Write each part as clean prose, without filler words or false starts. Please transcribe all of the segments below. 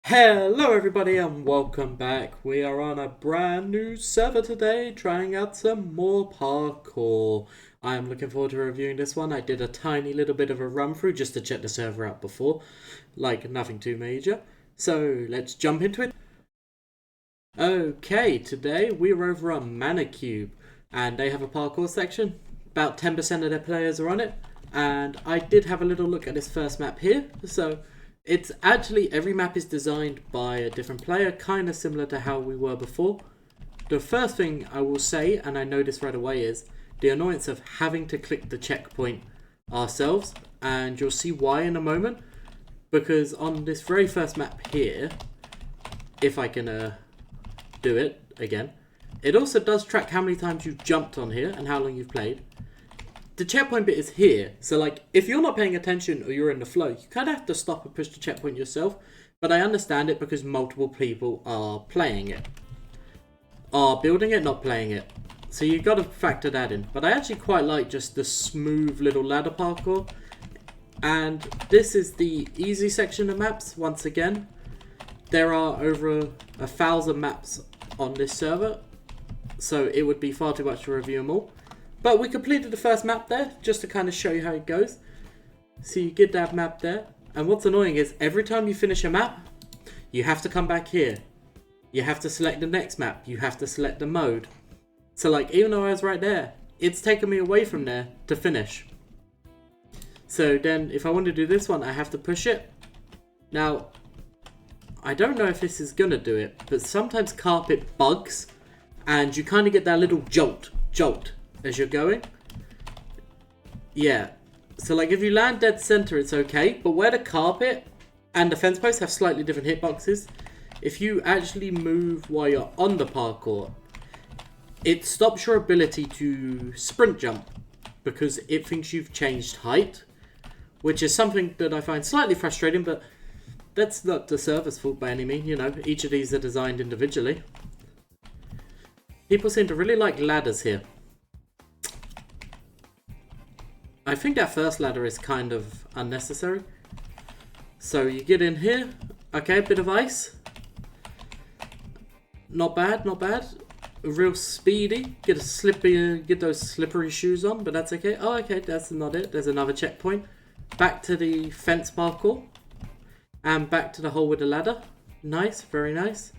Hello everybody and welcome back. We are on a brand new server today, trying out some more parkour. I am looking forward to reviewing this one. I did a tiny little bit of a run through just to check the server out before, like nothing too major. So let's jump into it. Okay, today we're over on Manicube and they have a parkour section. About 10% of their players are on it, and I did have a little look at this first map here. So it's actually, every map is designed by a different player, kind of similar to how we were before. The first thing I will say, and I know this right away, is the annoyance of having to click the checkpoint ourselves, and you'll see why in a moment. Because on this very first map here, if I can do it again, it also does track how many times you've jumped on here and how long you've played. The checkpoint bit is here, so like if you're not paying attention or you're in the flow, you kind of have to stop and push the checkpoint yourself. But I understand it because multiple people are playing it, are building it, not playing it, so you've got to factor that in. But I actually quite like just the smooth little ladder parkour, and this is the easy section of maps. Once again, there are over 1,000 maps on this server, so it would be far too much to review them all. But we completed the first map there, just to kind of show you how it goes. So you get that map there. And what's annoying is, every time you finish a map, you have to come back here. You have to select the next map. You have to select the mode. So like, even though I was right there, it's taken me away from there to finish. So then, if I want to do this one, I have to push it. Now, I don't know if this is going to do it, but sometimes carpet bugs. And you kind of get that little jolt as you're going. Yeah, so like if you land dead center, it's okay, but where the carpet and the fence posts have slightly different hitboxes, if you actually move while you're on the parkour, it stops your ability to sprint jump because it thinks you've changed height, which is something that I find slightly frustrating, but that's not the server's fault by any means. You know, each of these are designed individually. People seem to really like ladders here. I think that first ladder is kind of unnecessary. So you get in here. Okay, a bit of ice. Not bad, not bad. Real speedy. Get those slippery shoes on, but that's okay. Oh, okay, that's not it. There's another checkpoint. Back to the fence parkour. And back to the hole with the ladder. Nice, very nice.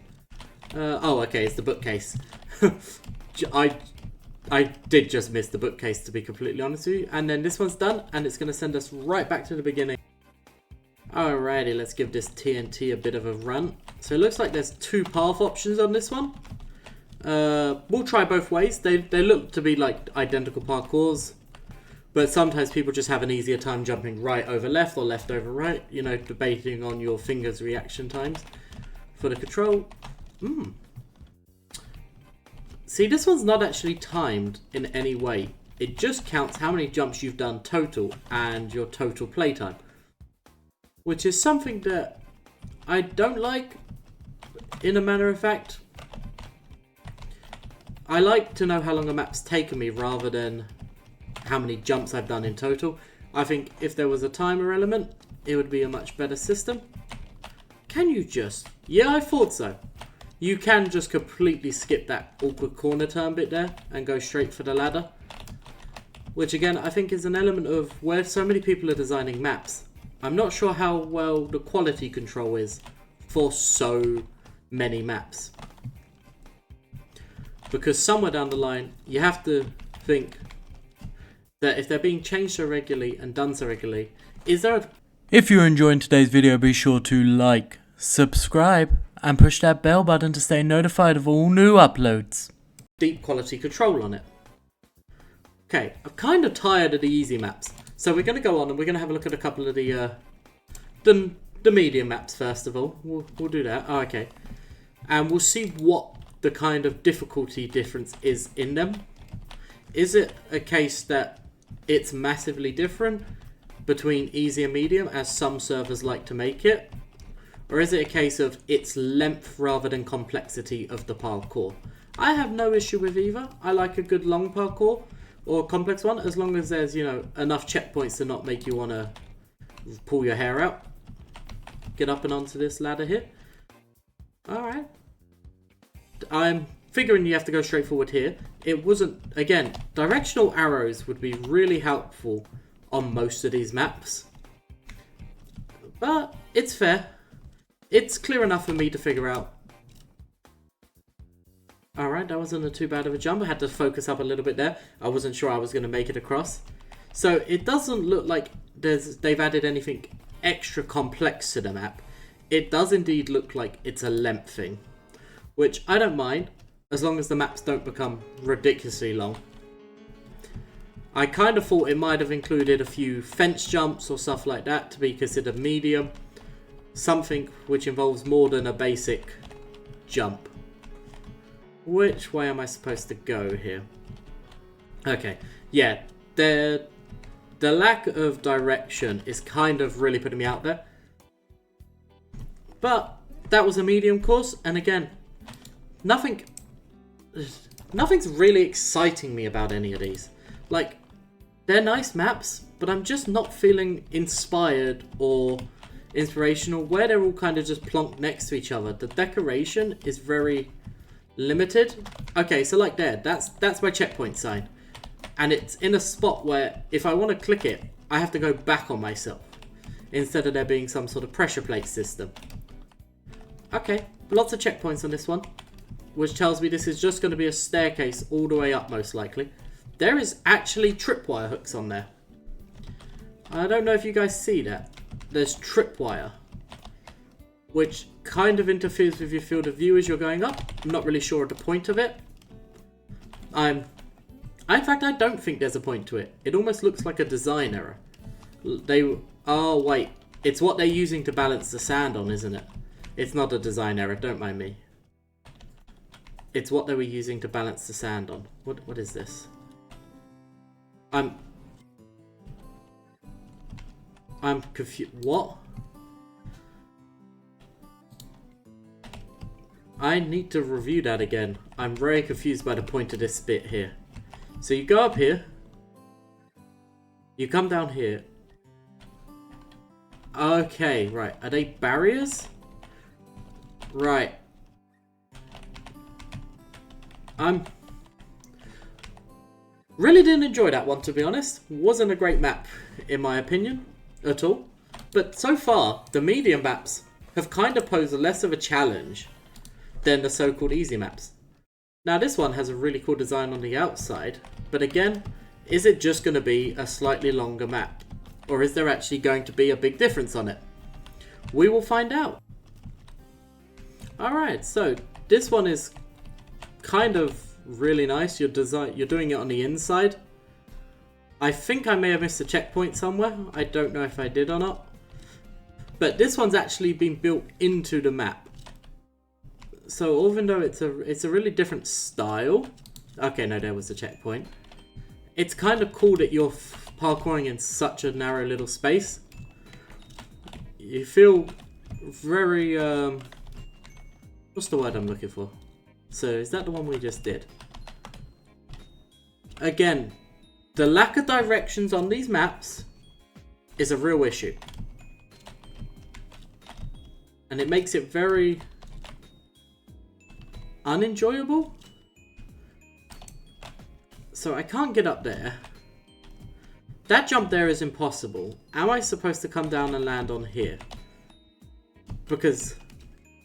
Oh, okay, it's the bookcase. I did just miss the bookcase, to be completely honest with you. And then this one's done, and it's going to send us right back to the beginning. Alrighty, let's give this TNT a bit of a run. So it looks like there's two path options on this one. We'll try both ways. They look to be like identical parkours, but sometimes people just have an easier time jumping right over left or left over right. You know, debating on your fingers' reaction times. For the control, see, this one's not actually timed in any way. It just counts how many jumps you've done total and your total playtime. Which is something that I don't like, in a matter of fact. I like to know how long a map's taken me rather than how many jumps I've done in total. I think if there was a timer element, it would be a much better system. Can you just... Yeah, I thought so. You can just completely skip that awkward corner turn bit there and go straight for the ladder. Which again, I think is an element of where so many people are designing maps. I'm not sure how well the quality control is for so many maps. Because somewhere down the line, you have to think that if they're being changed so regularly and done so regularly, is there a... If you're enjoying today's video, be sure to like, subscribe, and push that bell button to stay notified of all new uploads. deep quality control on it. Okay, I'm kind of tired of the easy maps. So we're going to go on and we're going to have a look at a couple of the medium maps first of all. We'll do that. Oh, okay. And we'll see what the kind of difficulty difference is in them. Is it a case that it's massively different between easy and medium, as some servers like to make it? Or is it a case of its length rather than complexity of the parkour? I have no issue with either. I like a good long parkour or a complex one, as long as there's, you know, enough checkpoints to not make you want to pull your hair out. Get up and onto this ladder here. Alright. I'm figuring you have to go straight forward here. It wasn't... Again, directional arrows would be really helpful on most of these maps. But it's fair. It's clear enough for me to figure out. Alright, that wasn't too bad of a jump. I had to focus up a little bit there. I wasn't sure I was going to make it across. So it doesn't look like they've added anything extra complex to the map. It does indeed look like it's a length thing, which I don't mind as long as the maps don't become ridiculously long. I kind of thought it might have included a few fence jumps or stuff like that to be considered medium. Something which involves more than a basic jump. Which way am I supposed to go here? Okay, yeah, the lack of direction is kind of really putting me out there. But that was a medium course, and again, nothing's really exciting me about any of these. Like, they're nice maps, but I'm just not feeling inspired or inspirational where they're all kind of just plonked next to each other. The decoration is very limited. Okay, so like there, that's my checkpoint sign. And it's in a spot where if I want to click it, I have to go back on myself. Instead of there being some sort of pressure plate system. Okay, lots of checkpoints on this one. Which tells me this is just going to be a staircase all the way up most likely. There is actually tripwire hooks on there. I don't know if you guys see that. There's tripwire. Which kind of interferes with your field of view as you're going up. I'm not really sure of the point of it. In fact, I don't think there's a point to it. It almost looks like a design error. Oh, wait. It's what they're using to balance the sand on, isn't it? It's not a design error, don't mind me. It's what they were using to balance the sand on. What is this? I'm confused. What? I need to review that again. I'm very confused by the point of this bit here. So you go up here. You come down here. Okay, right. Are they barriers? Right. Really didn't enjoy that one, to be honest. Wasn't a great map, in my opinion, at all. But so far, the medium maps have kind of posed less of a challenge than the so-called easy maps. Now this one has a really cool design on the outside, but again, is it just going to be a slightly longer map? Or is there actually going to be a big difference on it? We will find out. Alright, so this one is kind of really nice. You're doing it on the inside. I think I may have missed a checkpoint somewhere. I don't know if I did or not. But this one's actually been built into the map. So even though it's a really different style. Okay, no, there was a checkpoint. It's kind of cool that you're parkouring in such a narrow little space. You feel very what's the word I'm looking for? So is that the one we just did? Again, the lack of directions on these maps is a real issue. And it makes it very unenjoyable. So I can't get up there. That jump there is impossible. Am I supposed to come down and land on here? Because,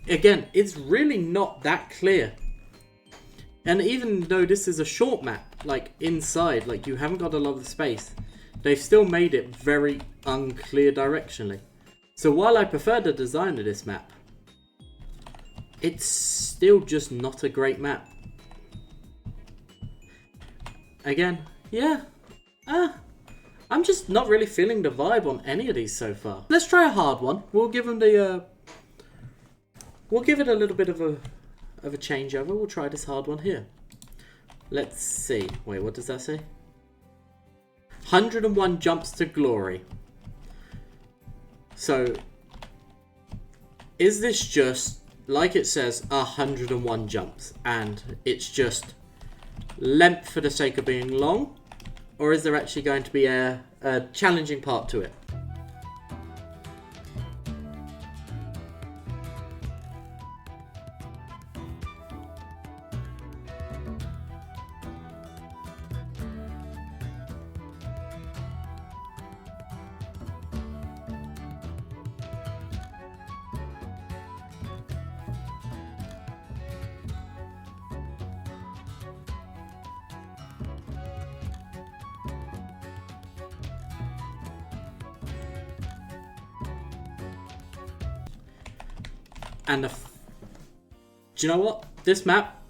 again, it's really not that clear. And even though this is a short map, like inside, like you haven't got a lot of space, they've still made it very unclear directionally. So while I prefer the design of this map, it's still just not a great map. Again, yeah. I'm just not really feeling the vibe on any of these so far. Let's try a hard one. We'll give them the we'll give it a little bit of a changeover. We'll try this hard one here. Let's see. Wait, what does that say? 101 jumps to glory. So, is this just, like it says, 101 jumps, and it's just length for the sake of being long? Or is there actually going to be a challenging part to it? And do you know what? This map,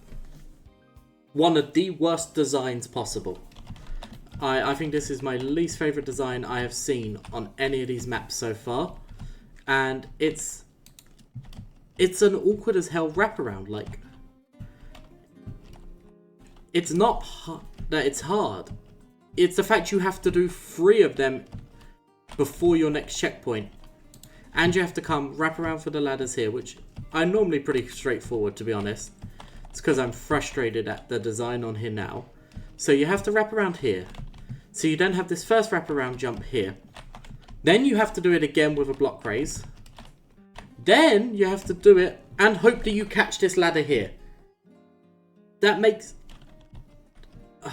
one of the worst designs possible. I think this is my least favourite design I have seen on any of these maps so far. And it's an awkward as hell wraparound. Like, it's not that it's hard. It's the fact you have to do 3 of them before your next checkpoint. And you have to come wrap around for the ladders here, which are normally pretty straightforward, to be honest. It's because I'm frustrated at the design on here now. So you have to wrap around here. So you then have this first wraparound jump here. Then you have to do it again with a block raise. Then you have to do it and hope that you catch this ladder here. That makes... Do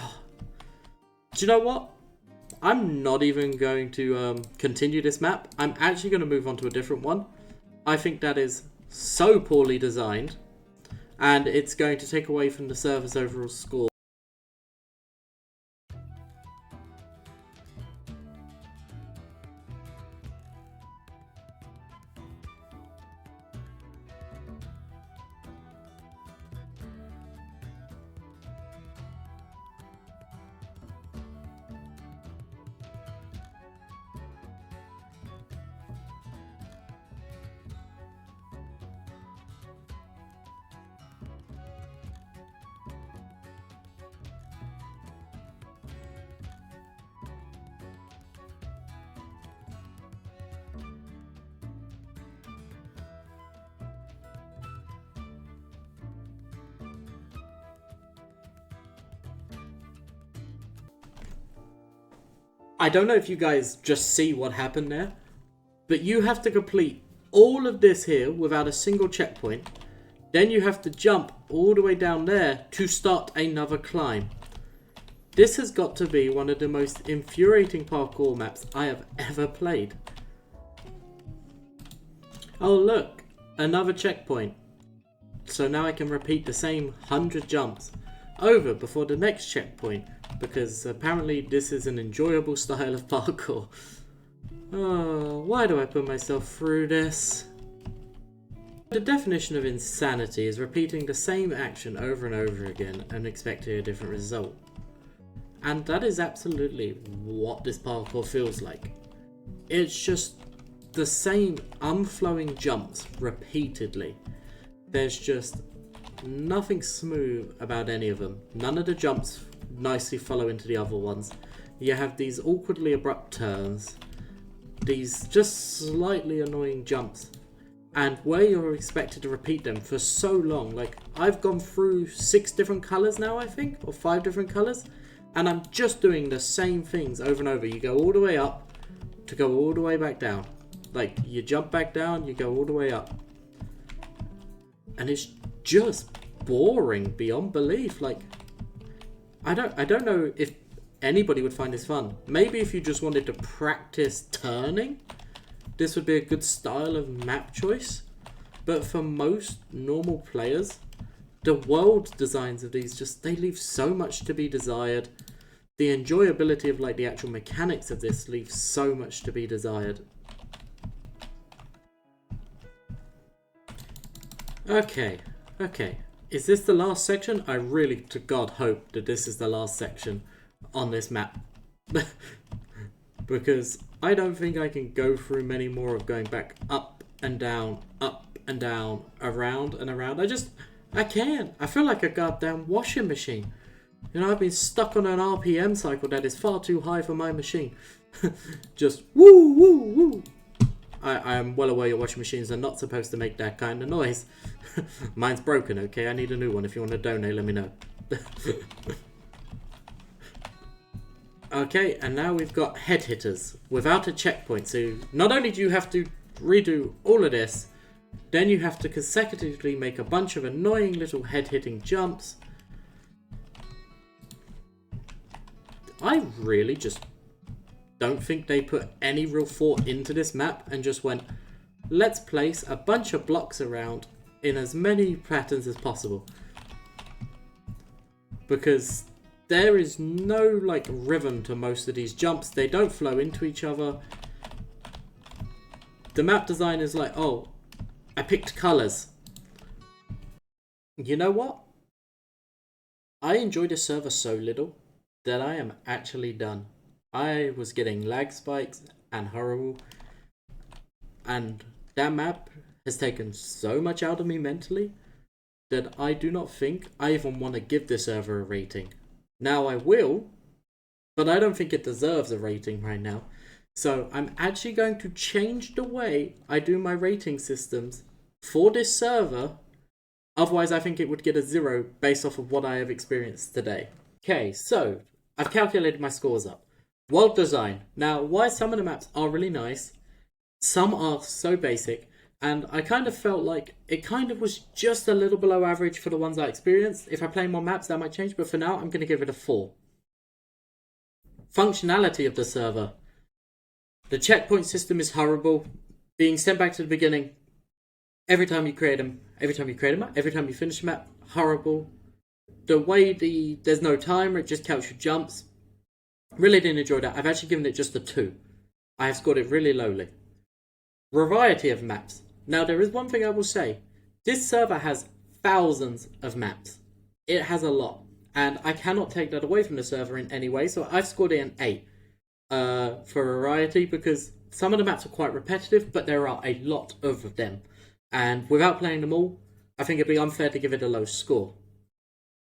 you know what? I'm not even going to continue this map. I'm actually going to move on to a different one. I think that is so poorly designed. And it's going to take away from the server's overall score. I don't know if you guys just see what happened there, but you have to complete all of this here without a single checkpoint. Then you have to jump all the way down there to start another climb. This has got to be one of the most infuriating parkour maps I have ever played. Oh look, another checkpoint. So now I can repeat the same 100 jumps over before the next checkpoint, because apparently this is an enjoyable style of parkour. Oh, why do I put myself through this? The definition of insanity is repeating the same action over and over again and expecting a different result. And that is absolutely what this parkour feels like. It's just the same unflowing jumps repeatedly. There's just nothing smooth about any of them. None of the jumps nicely follow into the other ones. You have these awkwardly abrupt turns, these just slightly annoying jumps, and where you're expected to repeat them for so long. Like, I've gone through 6 different colours now, I think, or 5 different colours, and I'm just doing the same things over and over. You go all the way up to go all the way back down. Like, you jump back down, you go all the way up. And it's just boring beyond belief. Like, I don't know if anybody would find this fun. Maybe if you just wanted to practice turning, this would be a good style of map choice. But for most normal players, the world designs of these they leave so much to be desired. The enjoyability of like the actual mechanics of this leaves so much to be desired. Okay. Is this the last section? I really, to God, hope that this is the last section on this map. Because I don't think I can go through many more of going back up and down, around and around. I can't. I feel like a goddamn washing machine. You know, I've been stuck on an RPM cycle that is far too high for my machine. Just woo, woo, woo. I am well aware your washing machines are not supposed to make that kind of noise. Mine's broken, okay? I need a new one. If you want to donate, let me know. Okay, and now we've got head hitters without a checkpoint. So not only do you have to redo all of this, then you have to consecutively make a bunch of annoying little head hitting jumps. I really just don't think they put any real thought into this map and just went, let's place a bunch of blocks around in as many patterns as possible. Because there is no like rhythm to most of these jumps. They don't flow into each other. The map design is like, oh, I picked colours. You know what? I enjoy the server so little that I am actually done. I was getting lag spikes and horrible, and that map has taken so much out of me mentally that I do not think I even want to give this server a rating. Now I will, but I don't think it deserves a rating right now. So I'm actually going to change the way I do my rating systems for this server. Otherwise, I think it would get a 0 based off of what I have experienced today. Okay, so I've calculated my scores up. World design. Now, why some of the maps are really nice, some are so basic, and I kind of felt like it kind of was just a little below average for the ones I experienced. If I play more maps, that might change, but for now, I'm going to give it a 4. Functionality of the server. The checkpoint system is horrible. Being sent back to the beginning every time you create them, every time you finish a map, horrible. The way there's no timer, it just counts your jumps. Really didn't enjoy that. I've actually given it just a 2. I have scored it really lowly. Variety of maps. Now, there is one thing I will say. This server has thousands of maps. It has a lot. And I cannot take that away from the server in any way, so I've scored it an 8 for variety, because some of the maps are quite repetitive, but there are a lot of them. And without playing them all, I think it'd be unfair to give it a low score.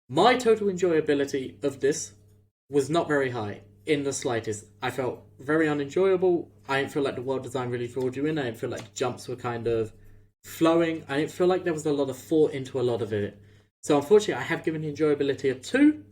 My total enjoyability of this was not very high, in the slightest. I felt very unenjoyable. I didn't feel like the world design really pulled you in. I didn't feel like jumps were kind of flowing. I didn't feel like there was a lot of thought into a lot of it. So unfortunately, I have given the enjoyability a 2,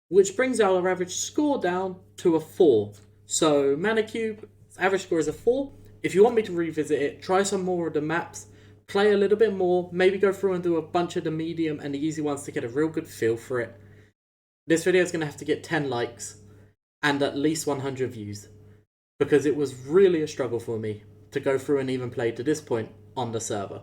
which brings our average score down to a 4. So Manicube, average score is a 4. If you want me to revisit it, try some more of the maps, play a little bit more, maybe go through and do a bunch of the medium and the easy ones to get a real good feel for it. This video is going to have to get 10 likes and at least 100 views, because it was really a struggle for me to go through and even play to this point on the server.